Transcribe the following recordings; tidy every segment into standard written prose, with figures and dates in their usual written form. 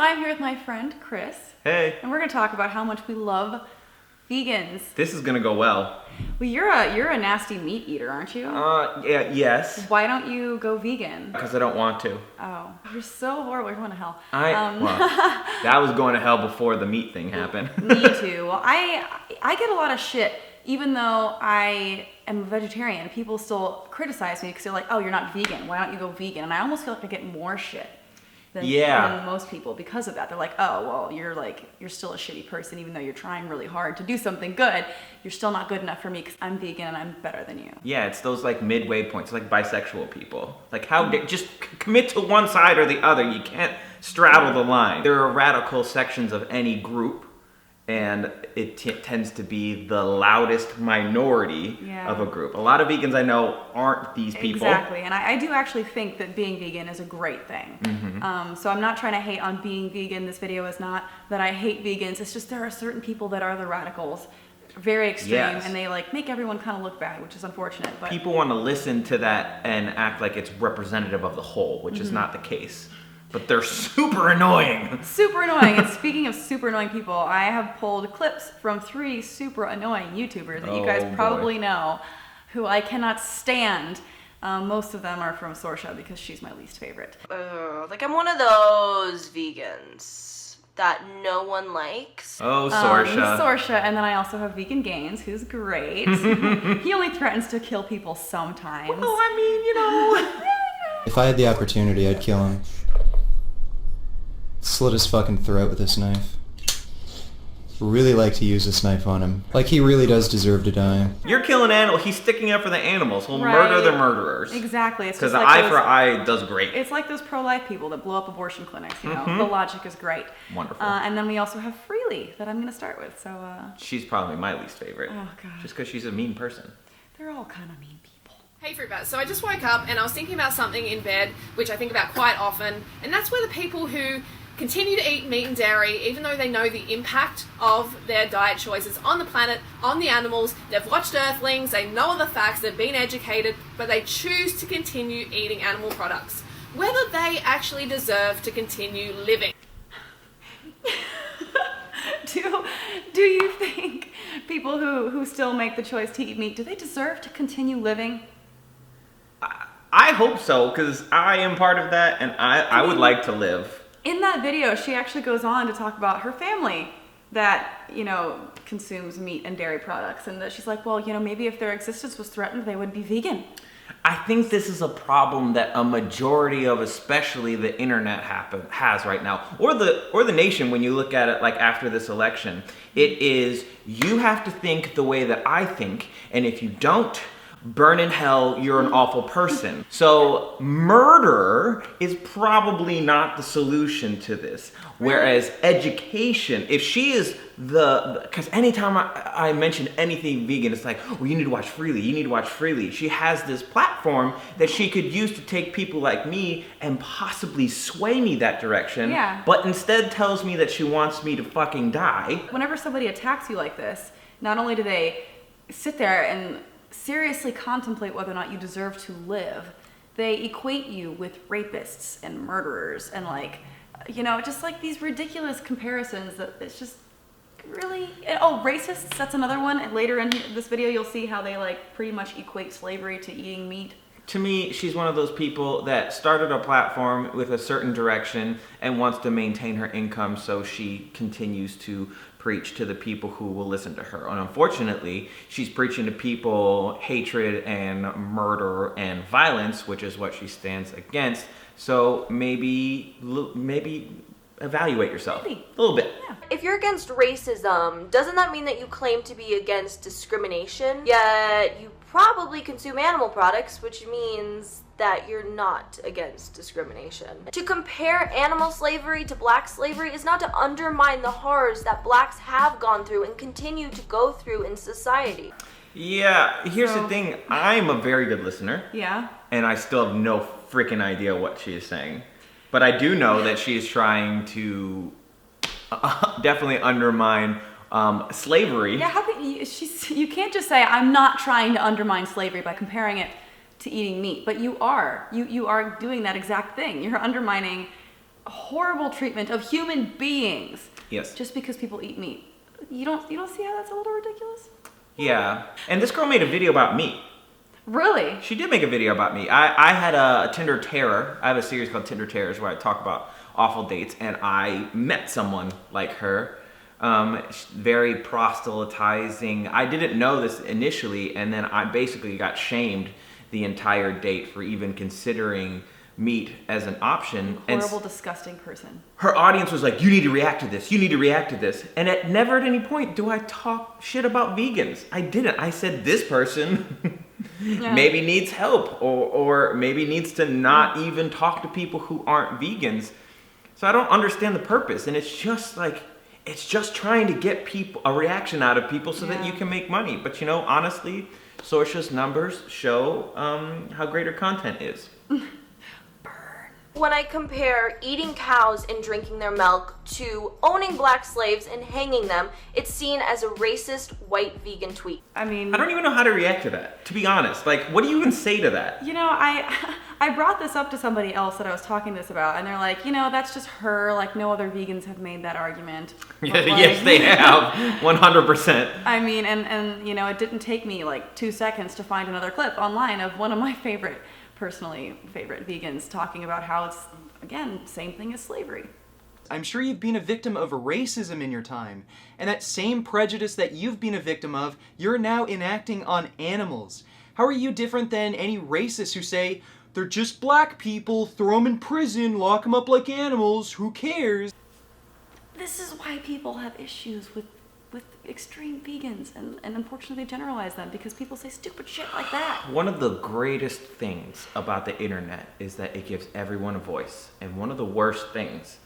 I'm here with my friend Chris. Hey. And we're going to talk about how much we love vegans. This is gonna go well. Well, you're a nasty meat eater, aren't you? Yeah, yes. Why don't you go vegan? Because I don't want to. Oh, you're so horrible. You're going to hell. Well, that was going to hell before the meat thing happened. Me too. Well, I get a lot of shit, even though I am a vegetarian. People still criticize me because they're like, "Oh, you're not vegan. Why don't you go vegan?" And I almost feel like I get more shit than most people because of that. They're like, "Oh, well, you're still a shitty person, even though you're trying really hard to do something good. You're still not good enough for me because I'm vegan and I'm better than you." Yeah, it's those like midway points, like bisexual people. Like just commit to one side or the other. You can't straddle the line. There are radical sections of any group, and it tends to be the loudest minority of a group. A lot of vegans I know aren't these people. Exactly, and I do actually think that being vegan is a great thing. Mm-hmm. So I'm not trying to hate on being vegan. This video is not that I hate vegans. It's just there are certain people that are the radicals, very extreme, and they like make everyone kind of look bad, which is unfortunate. But people want to listen to that and act like it's representative of the whole, which is not the case. But they're super annoying. Super annoying. And speaking of super annoying people, I have pulled clips from 3 super annoying YouTubers that you guys probably know, who I cannot stand. Most of them are from Sorsha because she's my least favorite. Like I'm one of those vegans that no one likes. Oh, Sorsha. Sorsha, and then I also have Vegan Gains, who's great. He only threatens to kill people sometimes. Well, I mean, you know. If I had the opportunity, I'd kill him. Slit his fucking throat with this knife. Really like to use this knife on him. Like, he really does deserve to die. You're killing animals. He's sticking up for the animals. He'll murder the murderers. Exactly. Because like eye for eye does great. It's like those pro-life people that blow up abortion clinics, you know. The logic is great. Wonderful. And then we also have freelee that I'm going to start with. So she's probably my least favorite. Oh, God. Just because she's a mean person. They're all kind of mean people. Hey Fruitbats, so I just woke up and I was thinking about something in bed, which I think about quite often, and that's where the people who continue to eat meat and dairy, even though they know the impact of their diet choices on the planet, on the animals, they've watched Earthlings, they know all the facts, they've been educated, but they choose to continue eating animal products. Whether they actually deserve to continue living. Do you think people who still make the choice to eat meat, do they deserve to continue living? I hope so, because I am part of that, and I would like to live. In that video, she actually goes on to talk about her family that, you know, consumes meat and dairy products. And that she's like, well, you know, maybe if their existence was threatened, they would be vegan. I think this is a problem that a majority of, especially the internet, has right now, or the nation. When you look at it, like after this election, it is you have to think the way that I think, and if you don't, burn in hell, you're an awful person. So murder is probably not the solution to this. Whereas education, if she is because anytime I mention anything vegan, it's like, well, you need to watch freelee, you need to watch freelee. She has this platform that she could use to take people like me and possibly sway me that direction. Yeah. But instead tells me that she wants me to fucking die. Whenever somebody attacks you like this, not only do they sit there and seriously contemplate whether or not you deserve to live, they equate you with rapists and murderers and like, you know, just like these ridiculous comparisons that it's just really, racists, that's another one. And later in this video, you'll see how they like pretty much equate slavery to eating meat. To me, she's one of those people that started a platform with a certain direction and wants to maintain her income, so she continues to preach to the people who will listen to her. And unfortunately, she's preaching to people hatred and murder and violence, which is what she stands against. So maybe evaluate yourself a little bit. Yeah. If you're against racism, doesn't that mean that you claim to be against discrimination? Yet you probably consume animal products, which means that you're not against discrimination. To compare animal slavery to black slavery is not to undermine the horrors that blacks have gone through and continue to go through in society. Yeah, here's the thing. I'm a very good listener. Yeah. And I still have no freaking idea what she is saying. But I do know that she is trying to definitely undermine slavery. Yeah, how can you can't just say, I'm not trying to undermine slavery by comparing it to eating meat, but you are. You are doing that exact thing. You're undermining horrible treatment of human beings Yes. just because people eat meat. You don't see how that's a little ridiculous? Yeah. And this girl made a video about meat. Really? She did make a video about me. I had a Tinder Terror. I have a series called Tinder Terrors where I talk about awful dates, and I met someone like her. Very proselytizing. I didn't know this initially, and then I basically got shamed the entire date for even considering meat as an option. Horrible, disgusting person. Her audience was like, you need to react to this, you need to react to this. And at never at any point do I talk shit about vegans. I didn't. I said this person maybe needs help, or maybe needs to not even talk to people who aren't vegans. So I don't understand the purpose. And it's just like, it's just trying to get people a reaction out of people so that you can make money. But honestly, Sorsha's numbers show how great her content is. When I compare eating cows and drinking their milk to owning black slaves and hanging them, it's seen as a racist white vegan tweet. I mean, I don't even know how to react to that, to be honest. Like, what do you even say to that? I brought this up to somebody else that I was talking to this about, and they're like, that's just her. Like, no other vegans have made that argument. But, like, Yes, they have, 100%. I mean, and it didn't take me like 2 seconds to find another clip online of one of my personally favorite vegans talking about how it's, again, same thing as slavery. I'm sure you've been a victim of racism in your time, and that same prejudice that you've been a victim of, you're now enacting on animals. How are you different than any racists who say, they're just black people, throw them in prison, lock them up like animals, who cares? This is why people have issues with extreme vegans, and unfortunately they generalize them because people say stupid shit like that. One of the greatest things about the internet is that it gives everyone a voice. And one of the worst things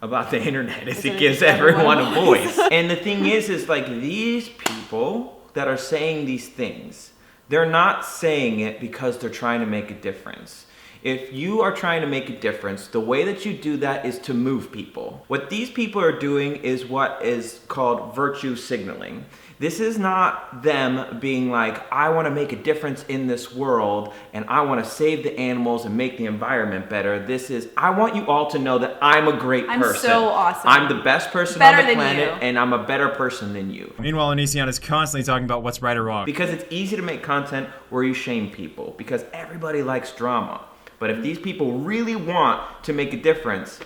about the internet is it gives everyone a voice. And the thing is like, these people that are saying these things, they're not saying it because they're trying to make a difference. If you are trying to make a difference, the way that you do that is to move people. What these people are doing is what is called virtue signaling. This is not them being like, I want to make a difference in this world and I want to save the animals and make the environment better. This is, I want you all to know that I'm a great person. I'm so awesome. I'm the best person Better on the than planet you. and I'm a better person than you. Meanwhile, Onision is constantly talking about what's right or wrong. Because it's easy to make content where you shame people because everybody likes drama. But if these people really want to make a difference,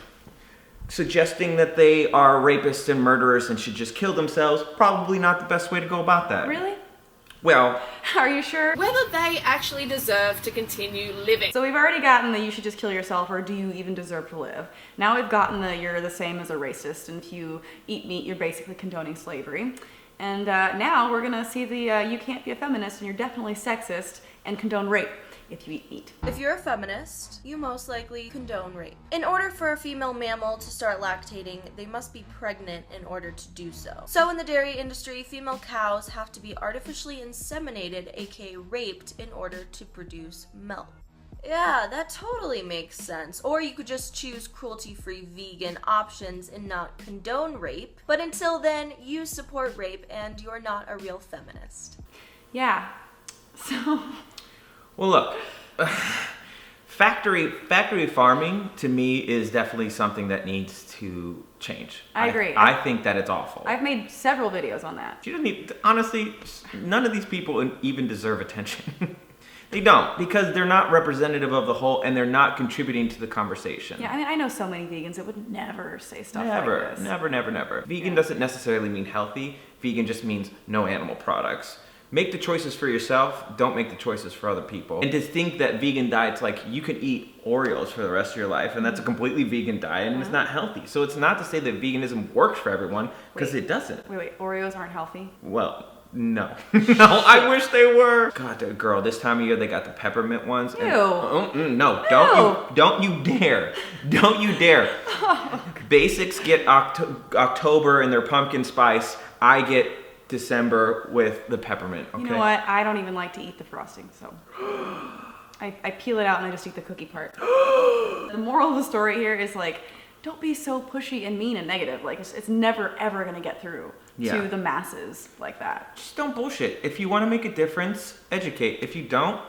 suggesting that they are rapists and murderers and should just kill themselves, probably not the best way to go about that. Really? Well, Are you sure? Whether they actually deserve to continue living. So we've already gotten the you should just kill yourself, or do you even deserve to live? Now we've gotten the you're the same as a racist, and if you eat meat, you're basically condoning slavery. And now we're gonna see the you can't be a feminist and you're definitely sexist and condone rape if you eat meat. If you're a feminist, you most likely condone rape. In order for a female mammal to start lactating, they must be pregnant in order to do so. So in the dairy industry, female cows have to be artificially inseminated, aka raped, in order to produce milk. Yeah, that totally makes sense. Or you could just choose cruelty-free vegan options and not condone rape. But until then, you support rape and you're not a real feminist. Yeah. So well, look, factory farming to me is definitely something that needs to change. I agree. I think that it's awful. I've made several videos on that. You don't need, honestly, none of these people even deserve attention. They don't, because they're not representative of the whole, and they're not contributing to the conversation. Yeah, I mean, I know so many vegans that would never say stuff Never, like this. never. Vegan doesn't necessarily mean healthy. Vegan just means no animal products. Make the choices for yourself. Don't make the choices for other people. And to think that vegan diet's like you can eat Oreos for the rest of your life, and that's a completely vegan diet, and it's not healthy. So it's not to say that veganism works for everyone, because it doesn't. Wait, Oreos aren't healthy? Well, no. No, I wish they were. God, girl, this time of year they got the peppermint ones. And, no, don't you dare. Don't you dare. Basics get October and their pumpkin spice. I get December with the peppermint, okay? You know what? I don't even like to eat the frosting, so I peel it out and I just eat the cookie part. The moral of the story here is like, don't be so pushy and mean and negative. Like, it's never ever gonna get through to the masses like that. Just don't bullshit. If you want to make a difference, educate. If you don't,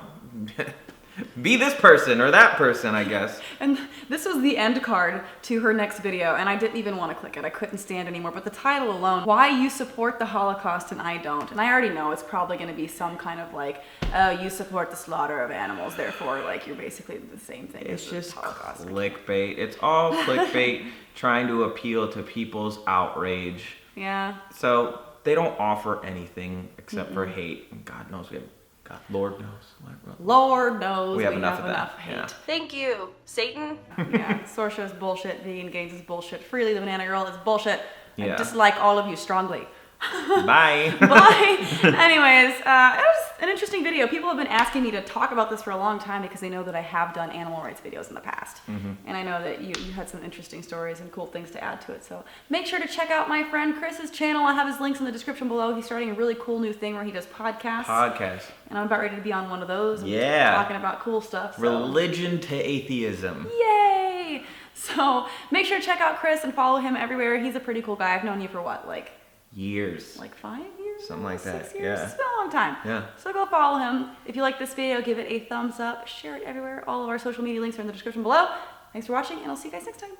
Be this person or that person, I guess. And this was the end card to her next video, and I didn't even want to click it. I couldn't stand anymore. But the title alone, why you support the Holocaust and I don't. And I already know it's probably going to be some kind of like, oh, you support the slaughter of animals, therefore, like, you're basically the same thing. It's as the just Holocaust. clickbait. It's all clickbait trying to appeal to people's outrage. Yeah. So they don't offer anything except for hate. And God knows we have, Lord knows. Lord knows We have enough of that. hate. Yeah. Thank you, Satan. Yeah, Sorsha is bullshit. Vegan Gains is bullshit. Freelee the Banana Girl is bullshit. I Yeah. dislike all of you strongly. Bye. Bye. Anyways, it was an interesting video. People have been asking me to talk about this for a long time because they know that I have done animal rights videos in the past. And I know that you had some interesting stories and cool things to add to it. So make sure to check out my friend Chris's channel. I have his links in the description below. He's starting a really cool new thing where he does podcasts. And I'm about ready to be on one of those. And Yeah. talking about cool stuff. So. Religion to atheism. Yay! So make sure to check out Chris and follow him everywhere. He's a pretty cool guy. I've known you for what, like Years. 5 years? Something like 6 that, years? yeah. It's been a long time. Yeah. So go follow him. If you like this video, give it a thumbs up, share it everywhere. All of our social media links are in the description below. Thanks for watching, and I'll see you guys next time.